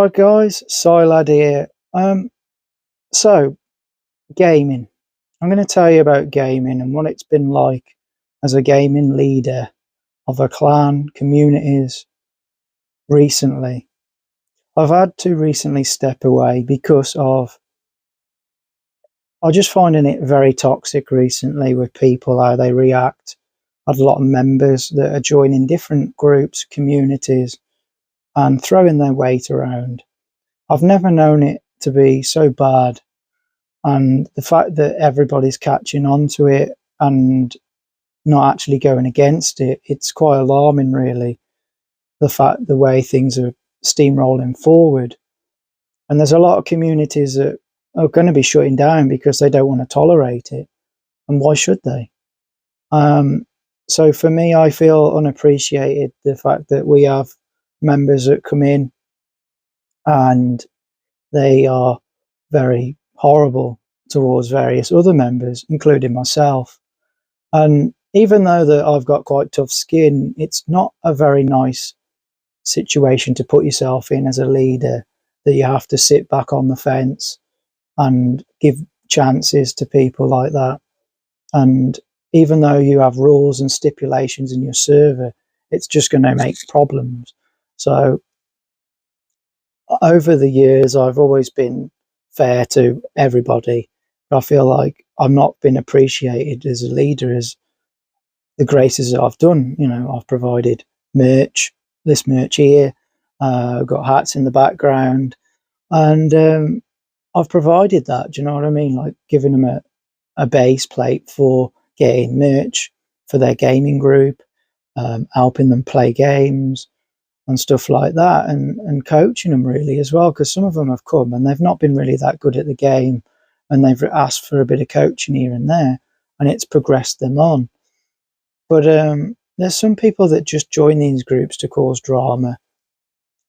Alright guys, SILAD here. So gaming. I'm going to tell you about gaming and what it's been like as a gaming leader of a clan, communities recently. I've had to recently step away because of I'm just finding it very toxic recently with people, how they react. I've had a lot of members that are joining different groups, communities, and throwing their weight around. I've never known it to be so bad, and the fact that everybody's catching on to it and not actually going against it, it's quite alarming really, the way things are steamrolling forward. And there's a lot of communities that are going to be shutting down because they don't want to tolerate it, and why should they? So for me, I feel unappreciated, the fact that we have members that come in and they are very horrible towards various other members, including myself. And even though that I've got quite tough skin, it's not a very nice situation to put yourself in as a leader, that you have to sit back on the fence and give chances to people like that. And even though you have rules and stipulations in your server, it's just going to make problems. So over the years, I've always been fair to everybody, but I feel like I've not been appreciated as a leader as the graces that I've done. You know, I've provided merch, this merch here, got hats in the background, and I've provided that. Do you know what I mean? Like giving them a base plate for getting merch for their gaming group, helping them play games and stuff like that, and coaching them really as well, because some of them have come and they've not been really that good at the game, and they've asked for a bit of coaching here and there, and it's progressed them on. But there's some people that just join these groups to cause drama,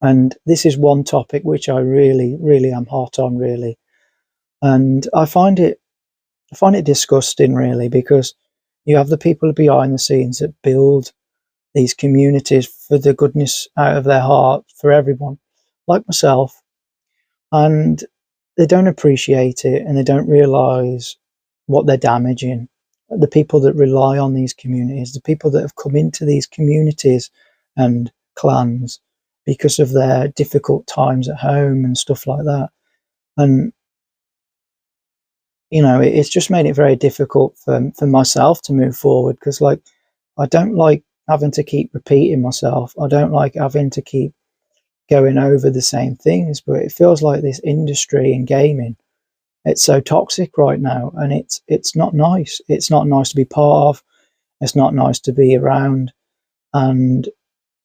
and this is one topic which I really am hot on, really. And I find it disgusting, really, because you have the people behind the scenes that build these communities for the goodness out of their heart for everyone, like myself, and they don't appreciate it, and they don't realise what they're damaging. The people that rely on these communities, the people that have come into these communities and clans because of their difficult times at home and stuff like that. And you know, it's just made it very difficult for myself to move forward, because like I don't like having to keep repeating myself. I don't like having to keep going over the same things. But it feels like this industry in gaming, it's so toxic right now, and it's not nice. It's not nice to be part of. It's not nice to be around. And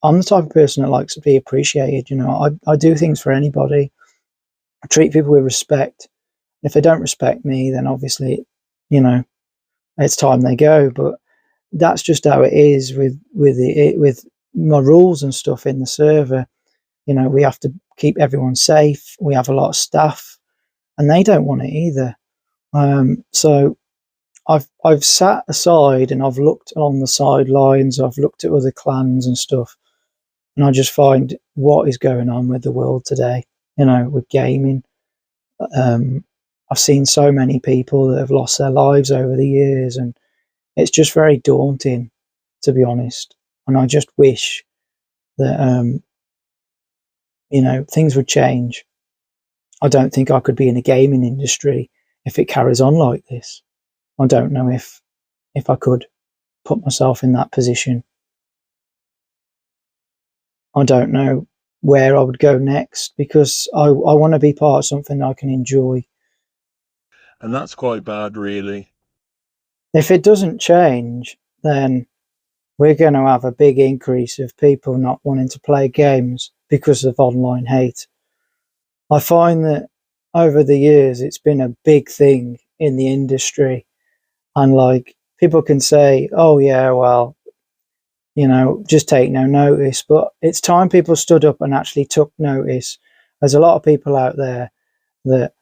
I'm the type of person that likes to be appreciated. You know, I do things for anybody. I treat people with respect. If they don't respect me, then obviously, you know, it's time they go. But that's just how it is with my rules and stuff in the server. You know, we have to keep everyone safe. We have a lot of staff, and they don't want it either. So I've sat aside and I've looked along the sidelines. I've looked at other clans and stuff, and I just find what is going on with the world today. You know, with gaming. I've seen so many people that have lost their lives over the years, and it's just very daunting, to be honest. And I just wish that, you know, things would change. I don't think I could be in the gaming industry if it carries on like this. I don't know if I could put myself in that position. I don't know where I would go next, because I want to be part of something I can enjoy. And that's quite bad, really. If it doesn't change, then we're going to have a big increase of people not wanting to play games because of online hate. I find that over the years, it's been a big thing in the industry. And like, people can say, oh, yeah, well, you know, just take no notice. But it's time people stood up and actually took notice. There's a lot of people out there that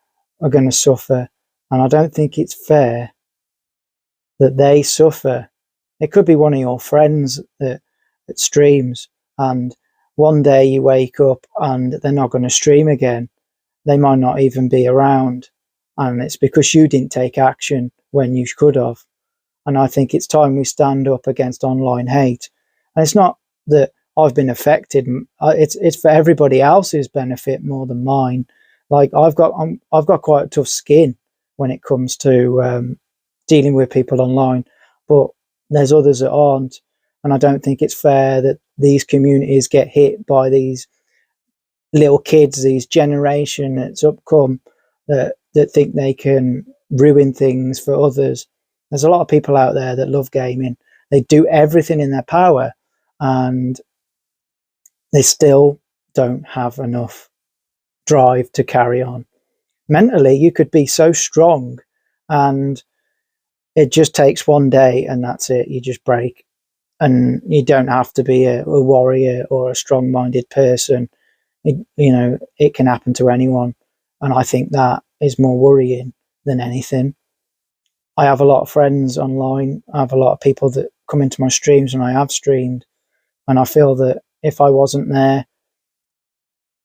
are going to suffer. And I don't think it's fair that they suffer. It could be one of your friends that streams, and one day you wake up and they're not going to stream again. They might not even be around, and it's because you didn't take action when you could have. And I think it's time we stand up against online hate. And it's not that I've been affected; it's for everybody else's benefit more than mine. Like I've got quite a tough skin when it comes to dealing with people online, but there's others that aren't. And I don't think it's fair that these communities get hit by these little kids, these generation that's upcome that think they can ruin things for others. There's a lot of people out there that love gaming. They do everything in their power, and they still don't have enough drive to carry on. Mentally, you could be so strong, and it just takes one day, and that's it. You just break, and you don't have to be a warrior or a strong-minded person. It can happen to anyone, and I think that is more worrying than anything. I have a lot of friends online. I have a lot of people that come into my streams when I have streamed, and I feel that if I wasn't there,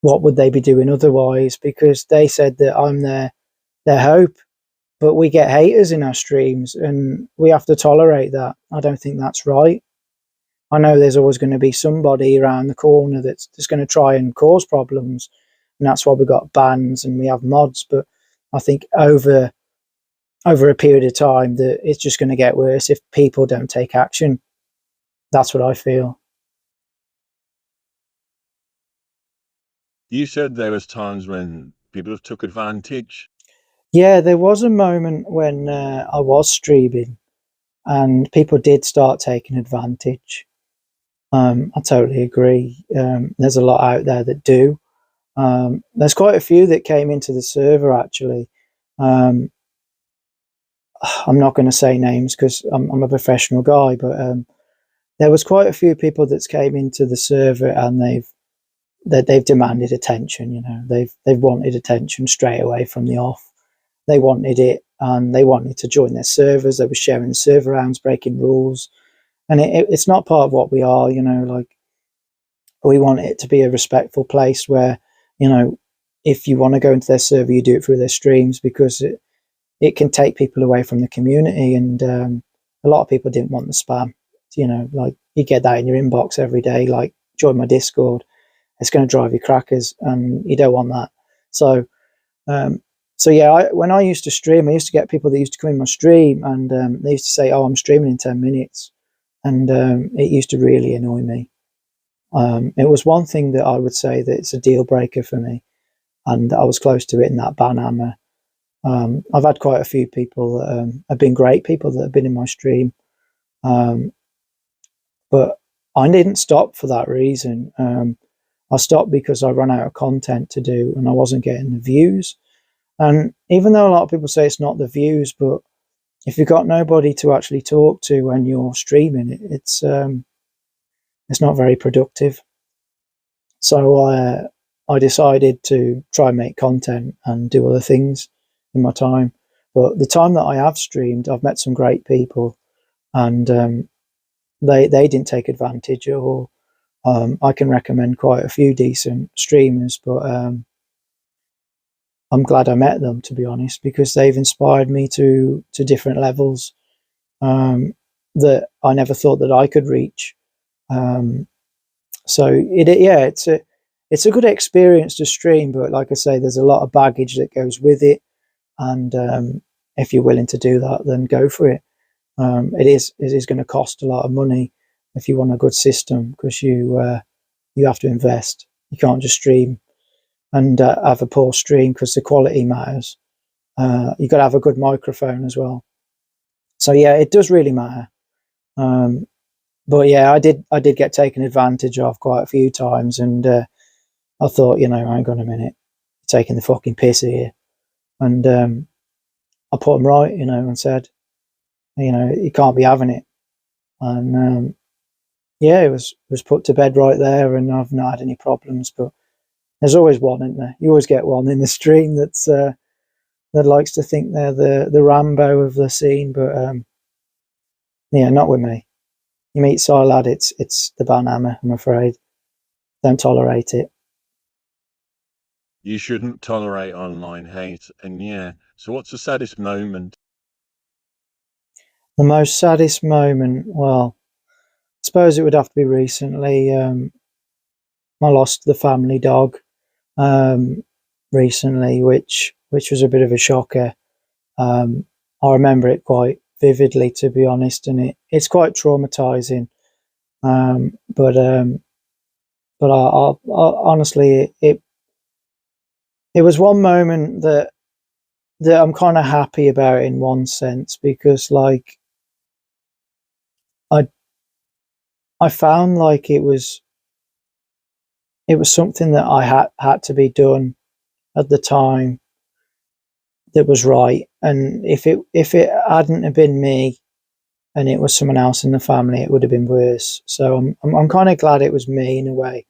what would they be doing otherwise? Because they said that I'm their hope, but we get haters in our streams, and we have to tolerate that. I don't think that's right. I know there's always going to be somebody around the corner that's just going to try and cause problems, and that's why we've got bans and we have mods. But I think over a period of time that it's just going to get worse if people don't take action. That's what I feel. You said there was times when people took advantage. Yeah, there was a moment when I was streaming and people did start taking advantage. I totally agree. There's a lot out there that do. There's quite a few that came into the server actually. Um, I'm not going to say names because I'm a professional guy, but there was quite a few people that came into the server and they've demanded attention. They've wanted attention straight away from the off. They wanted it, and they wanted to join their servers. They were sharing the server rounds, breaking rules, and it's not part of what we are. Like, we want it to be a respectful place where, if you want to go into their server, you do it through their streams, because it can take people away from the community. And a lot of people didn't want the spam. Like, you get that in your inbox every day, like, join my Discord. It's going to drive you crackers, and you don't want that. Um, so yeah, when I used to stream, I used to get people that used to come in my stream, and they used to say, "Oh, I'm streaming in 10 minutes," and it used to really annoy me. It was one thing that I would say that it's a deal breaker for me, and I was close to it in that ban hammer. I've had quite a few people that have been great people that have been in my stream, um, but I didn't stop for that reason. I stopped because I ran out of content to do, and I wasn't getting the views. And even though a lot of people say it's not the views, but if you've got nobody to actually talk to when you're streaming, it's not very productive. So I decided to try and make content and do other things in my time. But the time that I have streamed, I've met some great people, and they didn't take advantage. Or I can recommend quite a few decent streamers, but I'm glad I met them, to be honest, because they've inspired me to different levels that I never thought that I could reach. Um, so it's a good experience to stream, but like I say, there's a lot of baggage that goes with it, and if you're willing to do that, then go for it. It is going to cost a lot of money if you want a good system, because you have to invest. You can't just stream and have a poor stream, because the quality matters. You've got to have a good microphone as well. So yeah, it does really matter. Um, but yeah, I did get taken advantage of quite a few times, and I thought, hang on a minute, you're taking the fucking piss here. And I put them right, and said, you can't be having it. And yeah, it was put to bed right there, and I've not had any problems. But there's always one, isn't there? You always get one in the stream that likes to think they're the Rambo of the scene, but yeah, not with me. You meet SILAD, it's the ban hammer, I'm afraid. don't tolerate it. You shouldn't tolerate online hate. And yeah, so what's the saddest moment? The most saddest moment, well, I suppose it would have to be recently. I lost the family dog um, recently, which was a bit of a shocker. I remember it quite vividly, to be honest, and it's quite traumatizing. But honestly, it was one moment that I'm kind of happy about in one sense because, like, I I found like it was something that I had to be done at the time that was right, and if it hadn't have been me and it was someone else in the family, it would have been worse. So I'm kind of glad it was me in a way.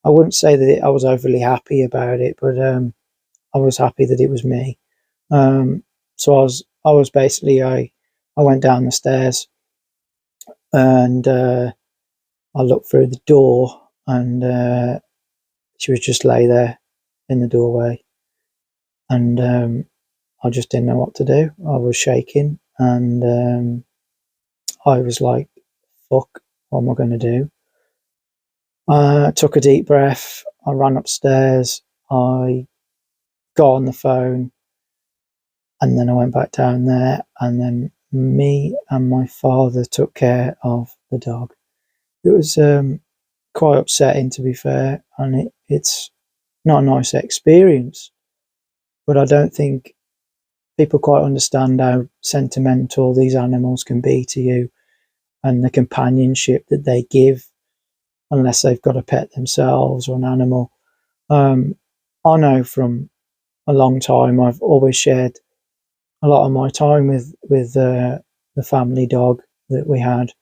I wouldn't say that I was overly happy about it, but I was happy that it was me. Um, so I was basically I went down the stairs and I looked through the door and she was just lay there in the doorway, and I just didn't know what to do. I was shaking and I was like, "Fuck, what am I going to do?" I took a deep breath. I ran upstairs. I got on the phone, and then I went back down there, and then me and my father took care of the dog. It was quite upsetting, to be fair, and it's not a nice experience. But I don't think people quite understand how sentimental these animals can be to you and the companionship that they give, unless they've got a pet themselves or an animal. Um, I know from a long time I've always shared a lot of my time with the family dog that we had,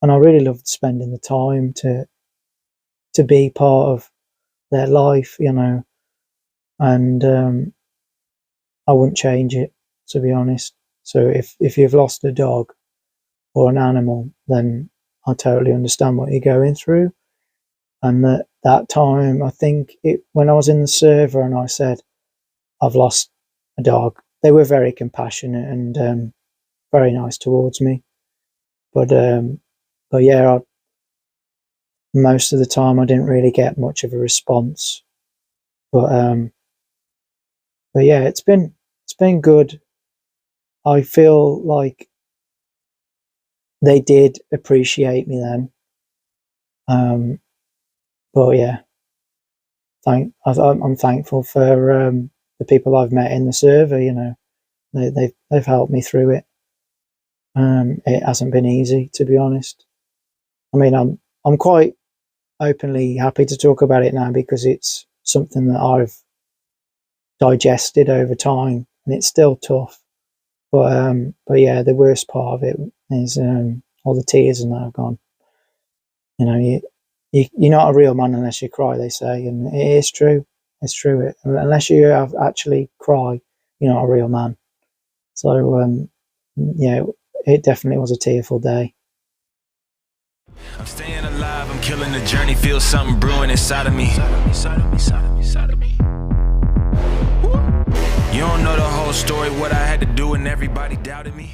and I really loved spending the time to be part of their life, and I wouldn't change it, to be honest. So if you've lost a dog or an animal, then I totally understand what you're going through. And that time, I think when I was in the server and I said I've lost a dog, they were very compassionate and very nice towards me. But yeah, most of the time I didn't really get much of a response. But but yeah, it's been good. I feel like they did appreciate me then. Um, but yeah, I'm thankful for the people I've met in the server. They've helped me through it. It hasn't been easy, to be honest. I mean, I'm quite openly happy to talk about it now because it's something that I've digested over time, and it's still tough. But yeah, the worst part of it is all the tears and that have gone. You're not a real man unless you cry, they say, and it is true. It's true. Unless you have actually cry, you're not a real man. So yeah, it definitely was a tearful day. I'm staying alive, I'm killing the journey, feel something brewing inside of me. You don't know the whole story, what I had to do, and everybody doubted me.